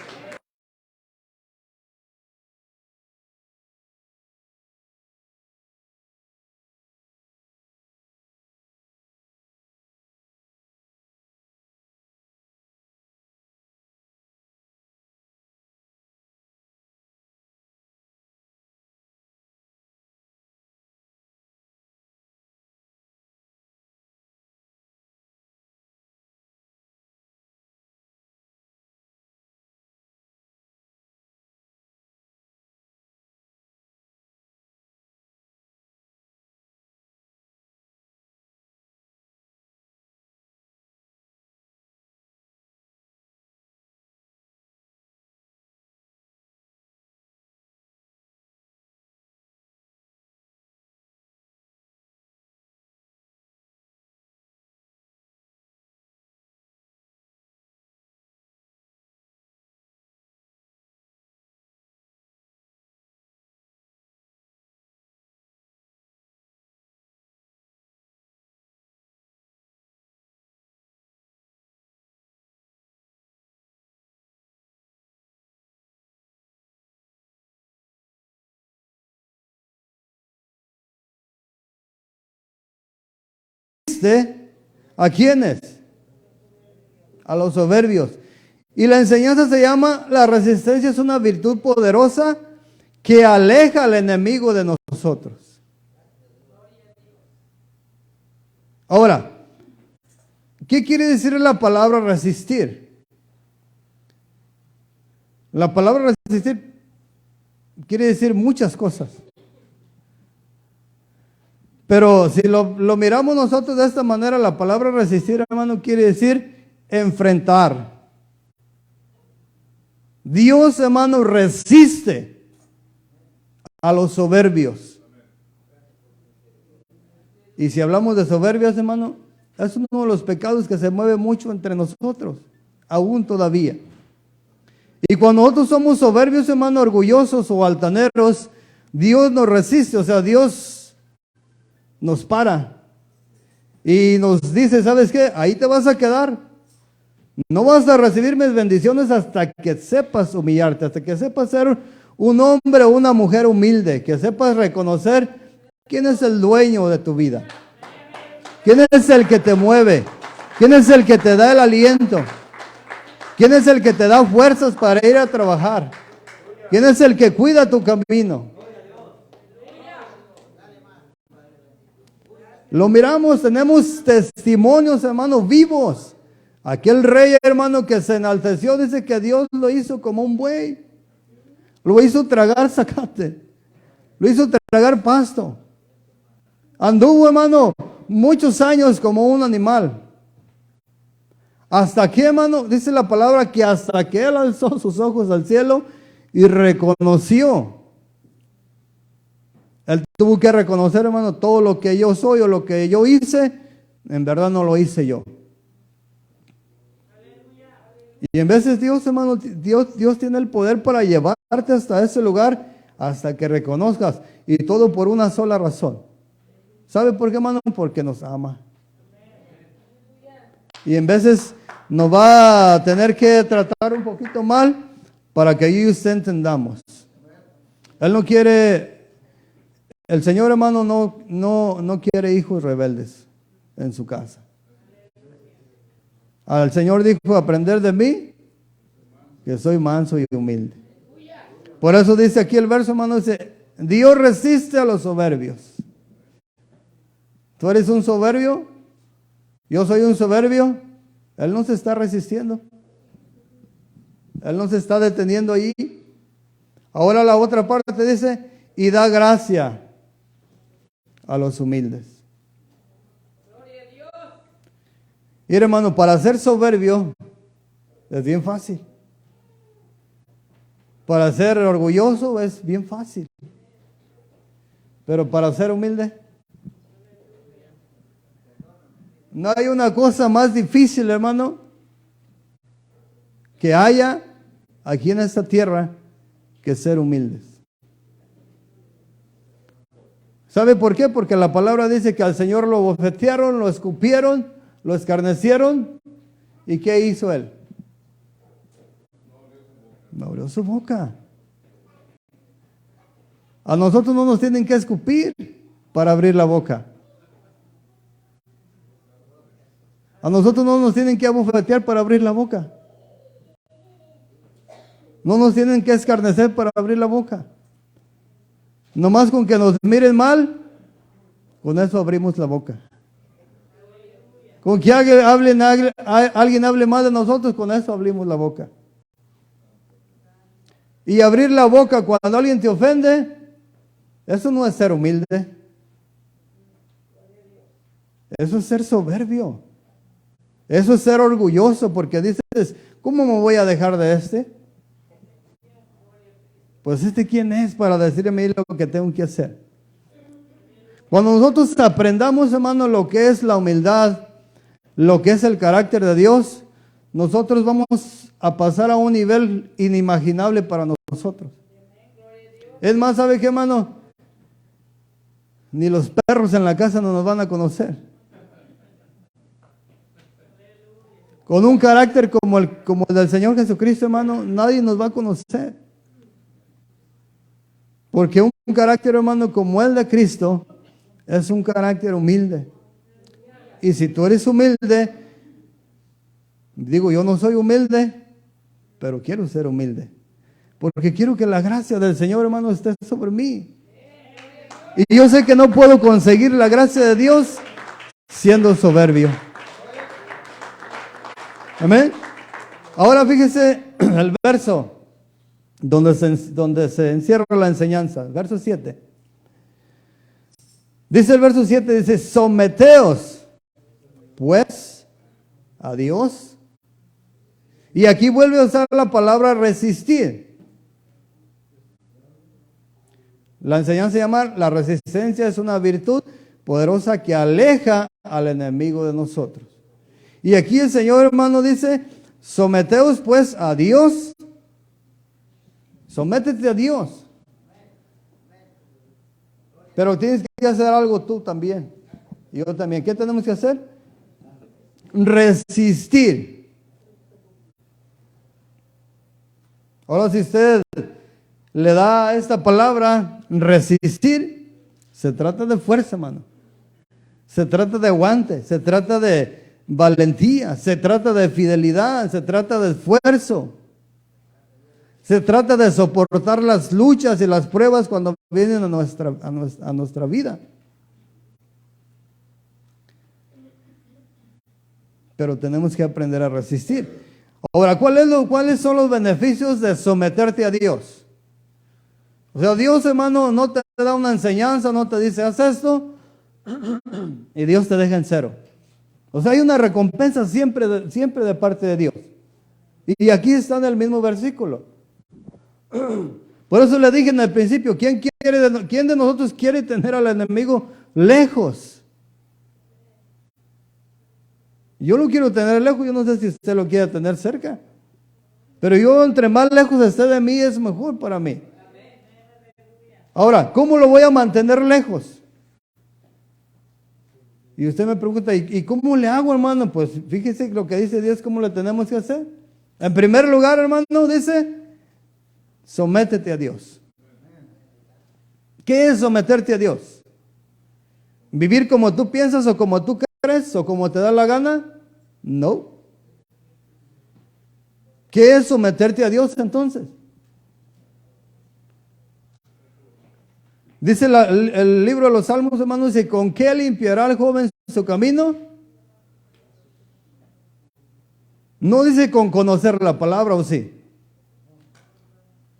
¿A quiénes? A los soberbios. Y la enseñanza se llama: la resistencia es una virtud poderosa que aleja al enemigo de nosotros. Ahora, ¿qué quiere decir la palabra resistir? La palabra resistir quiere decir muchas cosas. Pero si lo miramos nosotros de esta manera, la palabra resistir, hermano, quiere decir enfrentar. Dios, hermano, resiste a los soberbios. Y si hablamos de soberbios, hermano, es uno de los pecados que se mueve mucho entre nosotros, aún todavía. Y cuando nosotros somos soberbios, hermano, orgullosos o altaneros, Dios nos resiste, o sea, Dios nos para y nos dice, ¿sabes qué? Ahí te vas a quedar. No vas a recibir mis bendiciones hasta que sepas humillarte, hasta que sepas ser un hombre o una mujer humilde, que sepas reconocer quién es el dueño de tu vida, quién es el que te mueve, quién es el que te da el aliento, quién es el que te da fuerzas para ir a trabajar, quién es el que cuida tu camino. Lo miramos, tenemos testimonios, hermano, vivos. Aquel rey, hermano, que se enalteció, dice que Dios lo hizo como un buey. Lo hizo tragar zacate. Lo hizo tragar pasto. Anduvo, hermano, muchos años como un animal. Hasta que, hermano, dice la palabra que hasta que él alzó sus ojos al cielo y reconoció. Él tuvo que reconocer, hermano, todo lo que yo soy o lo que yo hice, en verdad no lo hice yo. Y en veces Dios, hermano, Dios tiene el poder para llevarte hasta ese lugar, hasta que reconozcas, y todo por una sola razón. ¿Sabe por qué, hermano? Porque nos ama. Y en veces nos va a tener que tratar un poquito mal para que yo y usted entendamos. Él no quiere, el Señor, hermano, no quiere hijos rebeldes en su casa. Al Señor dijo, aprender de mí, que soy manso y humilde. Por eso dice aquí el verso, hermano, dice, Dios resiste a los soberbios. ¿Tú eres un soberbio? ¿Yo soy un soberbio? Él no se está resistiendo. Él no se está deteniendo ahí. Ahora la otra parte dice, y da gracia a los humildes. Y hermano, para ser soberbio es bien fácil. Para ser orgulloso es bien fácil. Pero para ser humilde, no hay una cosa más difícil, hermano, que haya aquí en esta tierra que ser humildes. ¿Sabe por qué? Porque la palabra dice que al Señor lo bofetearon, lo escupieron, lo escarnecieron. ¿Y qué hizo él? No abrió su boca. A nosotros no nos tienen que escupir para abrir la boca. A nosotros no nos tienen que abofetear para abrir la boca. No nos tienen que escarnecer para abrir la boca. Nomás con que nos miren mal, con eso abrimos la boca. Con que alguien hable mal de nosotros, con eso abrimos la boca. Y abrir la boca cuando alguien te ofende, eso no es ser humilde. Eso es ser soberbio. Eso es ser orgulloso, porque dices, ¿cómo me voy a dejar de este? Pues ¿quién es para decirme lo que tengo que hacer? Cuando nosotros aprendamos, hermano, lo que es la humildad, lo que es el carácter de Dios, nosotros vamos a pasar a un nivel inimaginable para nosotros. Es más, ¿sabe qué, hermano? Ni los perros en la casa no nos van a conocer. Con un carácter como el del Señor Jesucristo, hermano, nadie nos va a conocer. Porque un carácter, hermano, como el de Cristo, es un carácter humilde. Y si tú eres humilde, digo, yo no soy humilde, pero quiero ser humilde. Porque quiero que la gracia del Señor, hermano, esté sobre mí. Y yo sé que no puedo conseguir la gracia de Dios siendo soberbio. Amén. Ahora fíjese el verso donde se encierra la enseñanza. Verso 7. Dice el verso 7, dice, someteos pues a Dios. Y aquí vuelve a usar la palabra resistir. La enseñanza llama, la resistencia es una virtud poderosa que aleja al enemigo de nosotros. Y aquí el Señor, hermano, dice, someteos pues a Dios Sométete a Dios. Pero tienes que hacer algo tú también. Y yo también. ¿Qué tenemos que hacer? Resistir. Ahora, si usted le da esta palabra, resistir, se trata de fuerza, hermano. Se trata de aguante, se trata de valentía, se trata de fidelidad, se trata de esfuerzo. Se trata de soportar las luchas y las pruebas cuando vienen a nuestra vida. Pero tenemos que aprender a resistir. Ahora, ¿cuáles son los beneficios de someterte a Dios? O sea, Dios, hermano, no te da una enseñanza, no te dice, haz esto, y Dios te deja en cero. O sea, hay una recompensa siempre de parte de Dios. Y aquí está en el mismo versículo. Por eso le dije en el principio, ¿quién de nosotros quiere tener al enemigo lejos? Yo lo quiero tener lejos, yo no sé si usted lo quiere tener cerca. Pero yo, entre más lejos esté de mí, es mejor para mí. Ahora, ¿cómo lo voy a mantener lejos? Y usted me pregunta, ¿y cómo le hago, hermano? Pues fíjese lo que dice Dios, ¿cómo le tenemos que hacer? En primer lugar, hermano, dice, sométete a Dios. ¿Qué es someterte a Dios? ¿Vivir como tú piensas o como tú crees o como te da la gana? No. ¿Qué es someterte a Dios entonces? Dice el libro de los Salmos, hermanos, dice, ¿con qué limpiará el joven su camino? No dice con conocer la palabra, ¿o sí?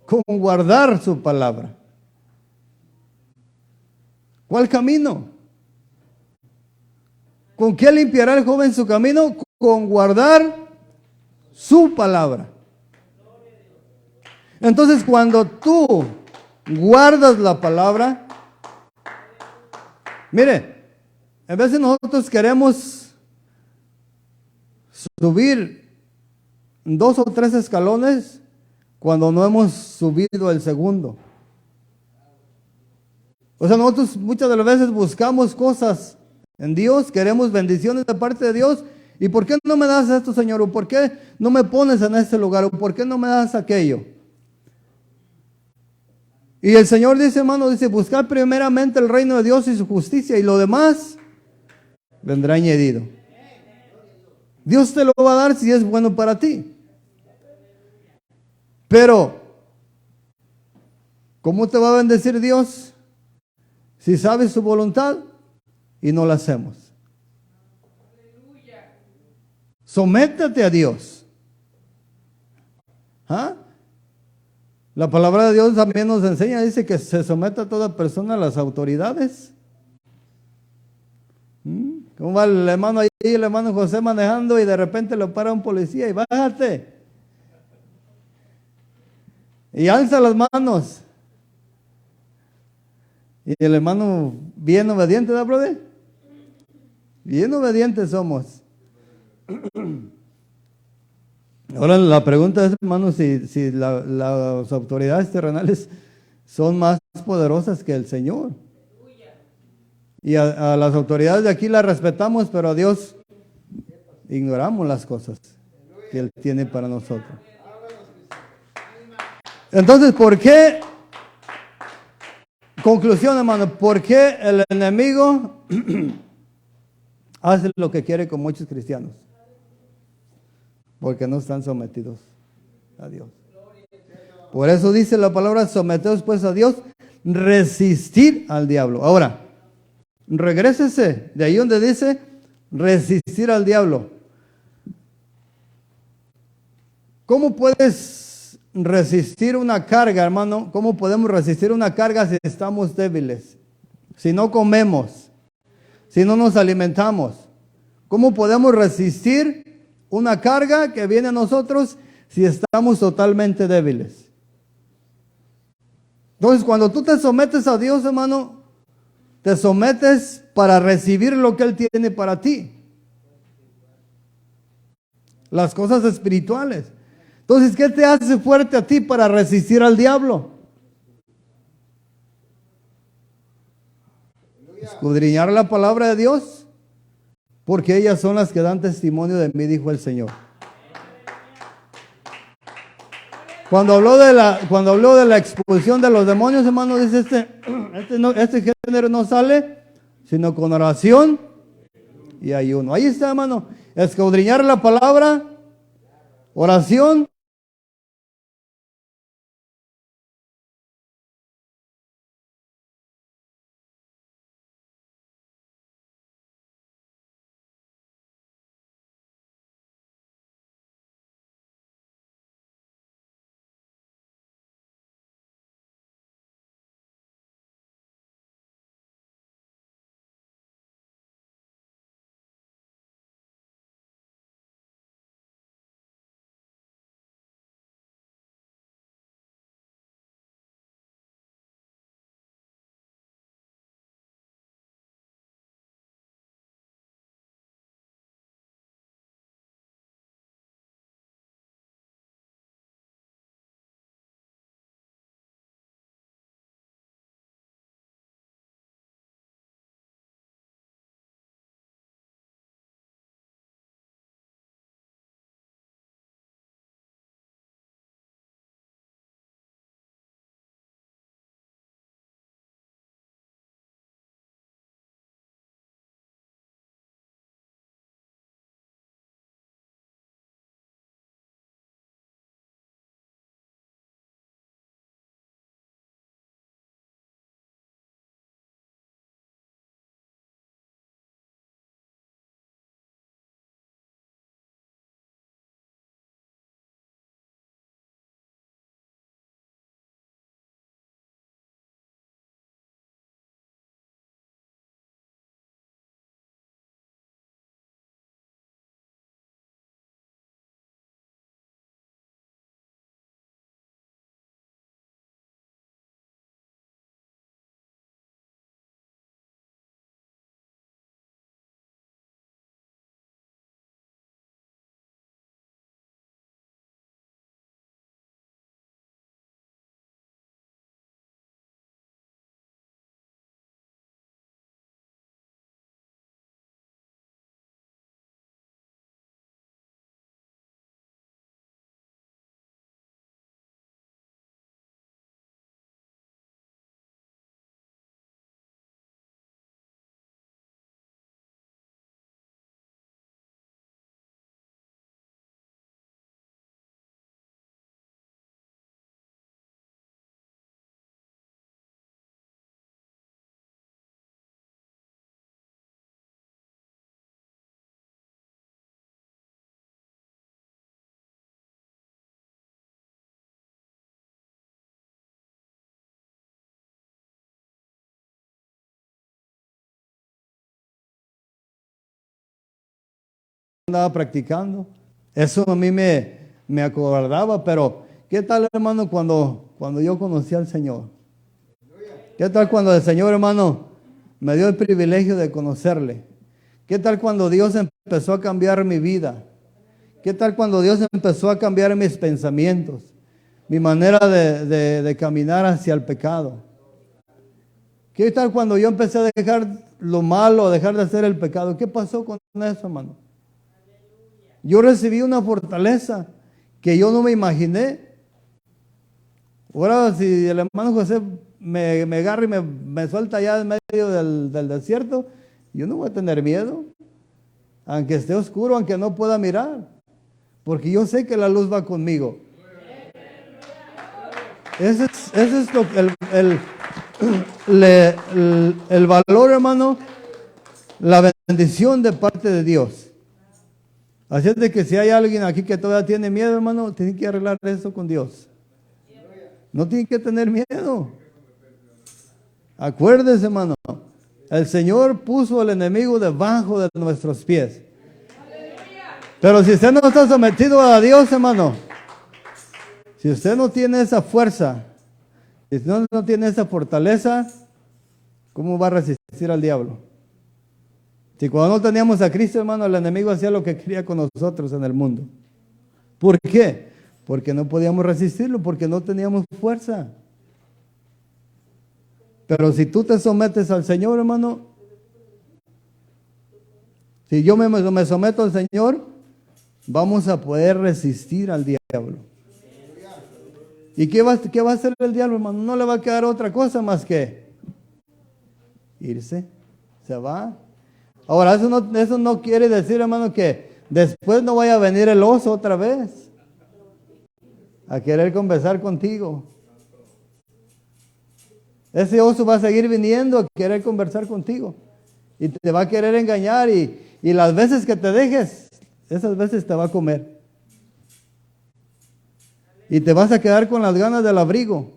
Con guardar su palabra. ¿Cuál camino? ¿Con qué limpiará el joven su camino? Con guardar su palabra. Entonces, cuando tú guardas la palabra, mire, a veces nosotros queremos subir 2 o 3 escalones cuando no hemos subido el segundo. O sea, nosotros muchas de las veces buscamos cosas en Dios, queremos bendiciones de parte de Dios. ¿Y por qué no me das esto, Señor? ¿O por qué no me pones en este lugar? ¿O por qué no me das aquello? Y el Señor dice, hermano, dice, buscar primeramente el reino de Dios y su justicia, y lo demás vendrá añadido. Dios te lo va a dar si es bueno para ti. Pero, ¿cómo te va a bendecir Dios si sabes su voluntad y no la hacemos? Sométete a Dios. ¿Ah? La palabra de Dios también nos enseña, dice que se someta a toda persona a las autoridades. ¿Cómo va el hermano ahí, el hermano José manejando y de repente lo para un policía y bájate? Y alza las manos. Y el hermano bien obediente, ¿verdad, brother? Bien obedientes somos. Ahora la pregunta es, hermano, si las autoridades terrenales son más poderosas que el Señor. Y a las autoridades de aquí las respetamos, pero a Dios ignoramos las cosas que Él tiene para nosotros. Entonces, ¿por qué? Conclusión, hermano, ¿por qué el enemigo hace lo que quiere con muchos cristianos? Porque no están sometidos a Dios. Por eso dice la palabra, someteos pues a Dios, resistir al diablo. Ahora, regrésese de ahí donde dice resistir al diablo. ¿Cómo puedes resistir una carga, hermano? ¿Cómo podemos resistir una carga si estamos débiles? Si no comemos, si no nos alimentamos. ¿Cómo podemos resistir una carga que viene a nosotros si estamos totalmente débiles? Entonces, cuando tú te sometes a Dios, hermano, te sometes para recibir lo que Él tiene para ti. Las cosas espirituales. Entonces, ¿qué te hace fuerte a ti para resistir al diablo? Escudriñar la palabra de Dios, porque ellas son las que dan testimonio de mí, dijo el Señor. Cuando habló de la expulsión de los demonios, hermano, dice este género no sale sino con oración y ayuno. Ahí está, hermano. Escudriñar la palabra, oración. Andaba practicando. Eso a mí me acordaba, pero ¿qué tal, hermano, cuando yo conocí al Señor? ¿Qué tal cuando el Señor, hermano, me dio el privilegio de conocerle? ¿Qué tal cuando Dios empezó a cambiar mi vida? ¿Qué tal cuando Dios empezó a cambiar mis pensamientos, mi manera de caminar hacia el pecado? ¿Qué tal cuando yo empecé a dejar lo malo, a dejar de hacer el pecado? ¿Qué pasó con eso, hermano? Yo recibí una fortaleza que yo no me imaginé. Ahora, si el hermano José me agarra y me suelta allá en medio del desierto, yo no voy a tener miedo, aunque esté oscuro, aunque no pueda mirar, porque yo sé que la luz va conmigo. Ese es el valor, hermano, la bendición de parte de Dios. Así es de que si hay alguien aquí que todavía tiene miedo, hermano, tiene que arreglar eso con Dios. No tiene que tener miedo. Acuérdese, hermano, el Señor puso al enemigo debajo de nuestros pies. Pero si usted no está sometido a Dios, hermano, si usted no tiene esa fuerza, si usted no tiene esa fortaleza, ¿cómo va a resistir al diablo? Si cuando no teníamos a Cristo, hermano, el enemigo hacía lo que quería con nosotros en el mundo. ¿Por qué? porque no podíamos resistirlo, porque no teníamos fuerza. Pero si tú te sometes al Señor, hermano, si yo me someto al Señor, vamos a poder resistir al diablo. ¿Y qué va a hacer el diablo, hermano? No le va a quedar otra cosa más que irse. Se va. Ahora, eso no quiere decir, hermano, que después no vaya a venir el oso otra vez a querer conversar contigo. Ese oso va a seguir viniendo a querer conversar contigo y te va a querer engañar y las veces que te dejes, esas veces te va a comer. Y te vas a quedar con las ganas del abrigo.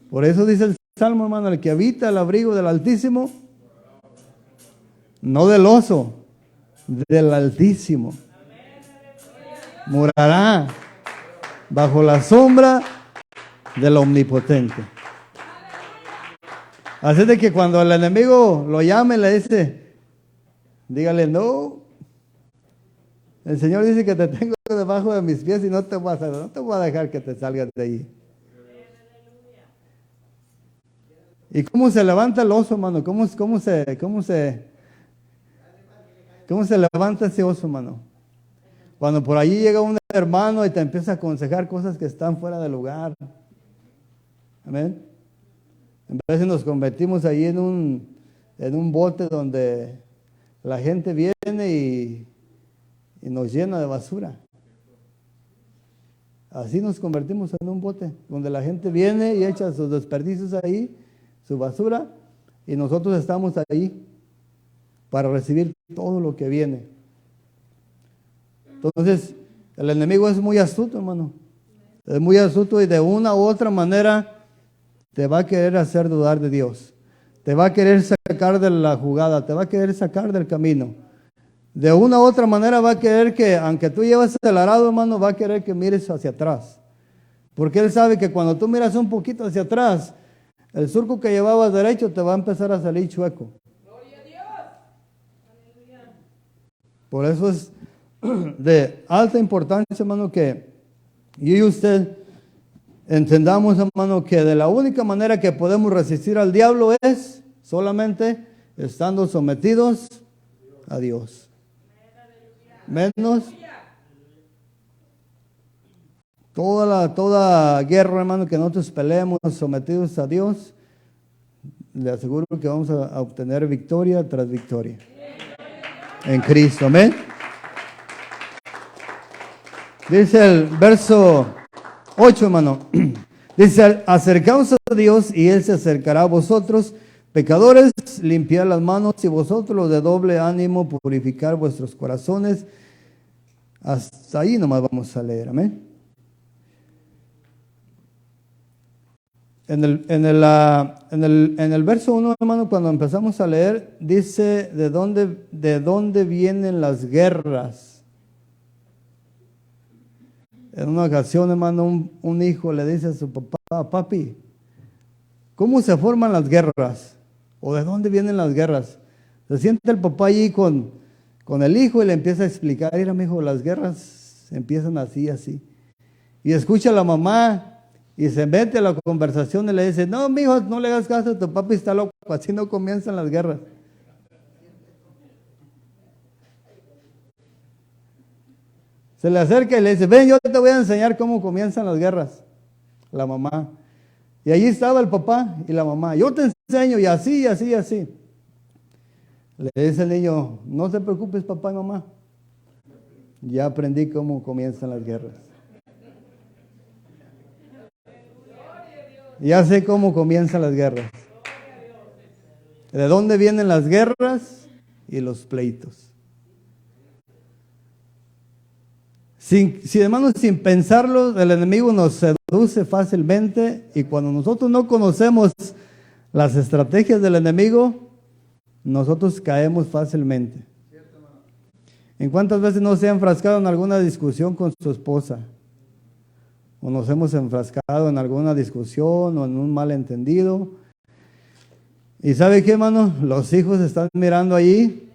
Por eso dice el Salmo, hermano, el que habita el abrigo del Altísimo, no del oso, del Altísimo, morará bajo la sombra del Omnipotente. Así de que cuando el enemigo lo llame, le dice, dígale, no, el Señor dice que te tengo debajo de mis pies y no te voy a dejar que te salgas de ahí. ¿Y cómo se levanta el oso, hermano? ¿Cómo se levanta ese oso, hermano? Cuando por allí llega un hermano y te empieza a aconsejar cosas que están fuera de lugar. Amén. En vez nos convertimos ahí en un bote donde la gente viene y nos llena de basura. Así nos convertimos en un bote donde la gente viene y echa sus desperdicios ahí, su basura, y nosotros estamos ahí para recibir todo lo que viene. Entonces, el enemigo es muy astuto, hermano. Es muy astuto y de una u otra manera te va a querer hacer dudar de Dios. Te va a querer sacar de la jugada, te va a querer sacar del camino. De una u otra manera va a querer que, aunque tú llevas el arado, hermano, va a querer que mires hacia atrás. Porque él sabe que cuando tú miras un poquito hacia atrás, el surco que llevabas derecho te va a empezar a salir chueco. Gloria a Dios. Por eso es de alta importancia, hermano, que yo y usted entendamos, hermano, que de la única manera que podemos resistir al diablo es solamente estando sometidos a Dios. Menos toda guerra, hermano, que nosotros peleemos sometidos a Dios, le aseguro que vamos a obtener victoria tras victoria en Cristo. Amén. Dice el verso 8, hermano. Dice, acercaos a Dios y Él se acercará a vosotros. Pecadores, limpiad las manos, y vosotros los de doble ánimo, purificar vuestros corazones. Hasta ahí nomás vamos a leer, amén. En el verso 1, hermano, cuando empezamos a leer, dice, ¿de dónde vienen las guerras? En una ocasión, hermano, un hijo le dice a su papá, papi, ¿cómo se forman las guerras? ¿O de dónde vienen las guerras? Se siente el papá allí con el hijo y le empieza a explicar, mira, mijo, las guerras empiezan así, así. Y escucha a la mamá y se mete a la conversación y le dice, no, mijo, no le hagas caso, tu papi está loco, así no comienzan las guerras. Se le acerca y le dice, ven, yo te voy a enseñar cómo comienzan las guerras. La mamá. Y allí estaba el papá y la mamá. Yo te enseño y así, así, así. Le dice el niño, no te preocupes, papá y mamá. Ya aprendí cómo comienzan las guerras. Ya sé cómo comienzan las guerras. ¿De dónde vienen las guerras y los pleitos? Hermanos, sin pensarlo, el enemigo nos seduce fácilmente y cuando nosotros no conocemos las estrategias del enemigo, nosotros caemos fácilmente. ¿En cuántas veces no se ha enfrascado en alguna discusión con su esposa? O nos hemos enfrascado en alguna discusión o en un malentendido. ¿Y sabe qué, hermano? Los hijos están mirando allí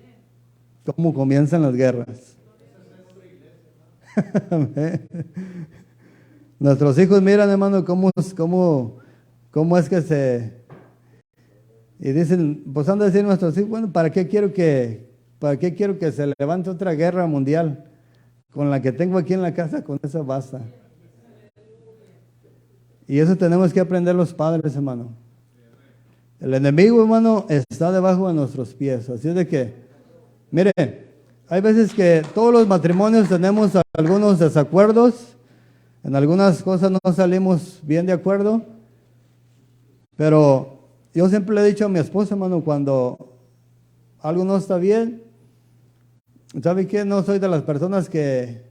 cómo comienzan las guerras. Nuestros hijos miran, hermano, cómo es que y dicen, pues han de decir nuestros hijos, bueno, ¿para qué quiero que se levante otra guerra mundial? Con la que tengo aquí en la casa, con esa basta. Y eso tenemos que aprender los padres, hermano. El enemigo, hermano, está debajo de nuestros pies. Así es de que, mire, hay veces que todos los matrimonios tenemos algunos desacuerdos. En algunas cosas no salimos bien de acuerdo. Pero yo siempre le he dicho a mi esposa, hermano, cuando algo no está bien, ¿sabe qué? No soy de las personas que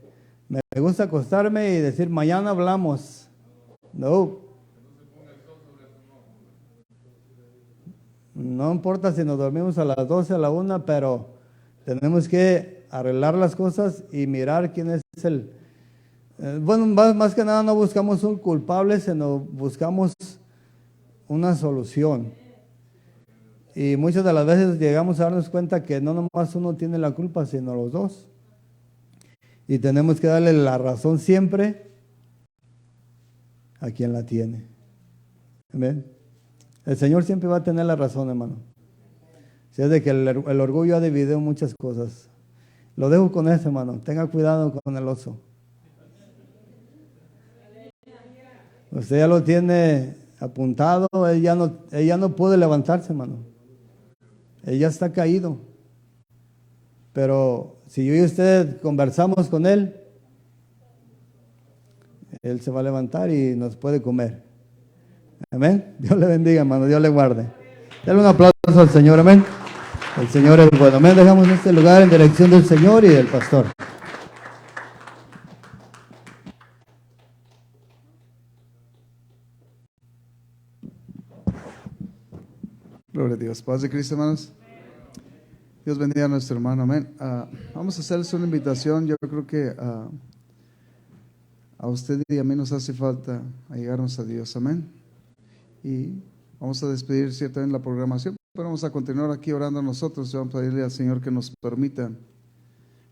me gusta acostarme y decir, mañana hablamos. No. No importa si nos dormimos a las 12, a la 1, pero tenemos que arreglar las cosas y mirar quién es bueno, más que nada no buscamos un culpable, sino buscamos una solución. Y muchas de las veces llegamos a darnos cuenta que no nomás uno tiene la culpa, sino los dos. Y tenemos que darle la razón siempre a quien la tiene. Amén. El Señor siempre va a tener la razón, hermano. Si es de que el orgullo ha dividido muchas cosas. Lo dejo con eso, hermano. Tenga cuidado con el oso. Usted ya lo tiene apuntado. Él ya no puede levantarse, hermano. Él ya está caído. Pero si yo y usted conversamos con él, él se va a levantar y nos puede comer. Amén. Dios le bendiga, hermano. Dios le guarde. Dale un aplauso al Señor. Amén. El Señor es bueno. Amén. Dejamos este lugar en dirección del Señor y del pastor. Gloria a Dios. Paz de Cristo, hermanos. Dios bendiga a nuestro hermano. Amén. Vamos a hacerles una invitación. Yo creo que a usted y a mí nos hace falta allegarnos a Dios. Amén. Y vamos a despedir ciertamente la programación, pero vamos a continuar aquí orando nosotros. Vamos a pedirle al Señor que nos permita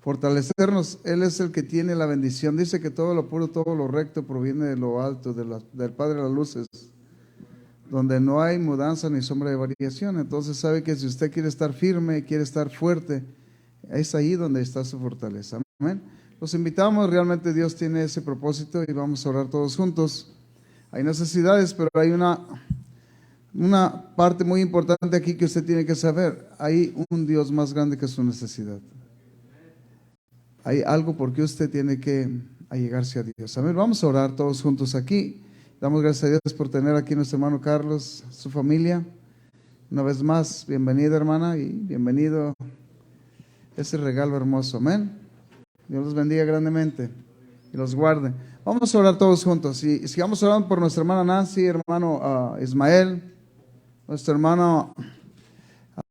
fortalecernos. Él es el que tiene la bendición. Dice que todo lo puro, todo lo recto proviene de lo alto, del Padre de las luces, donde no hay mudanza ni sombra de variación. Entonces sabe que si usted quiere estar firme, quiere estar fuerte, es ahí donde está su fortaleza. Amén. Los invitamos, realmente Dios tiene ese propósito y vamos a orar todos juntos. Hay necesidades, pero hay una parte muy importante aquí que usted tiene que saber. Hay un Dios más grande que su necesidad. Hay algo por que usted tiene que allegarse a Dios. Amén. Vamos a orar todos juntos aquí. Damos gracias a Dios por tener aquí a nuestro hermano Carlos, su familia. Una vez más, bienvenida hermana y bienvenido ese regalo hermoso. Amén. Dios los bendiga grandemente y los guarde. Vamos a orar todos juntos y sigamos orando por nuestra hermana Nancy, hermano Ismael, nuestro hermano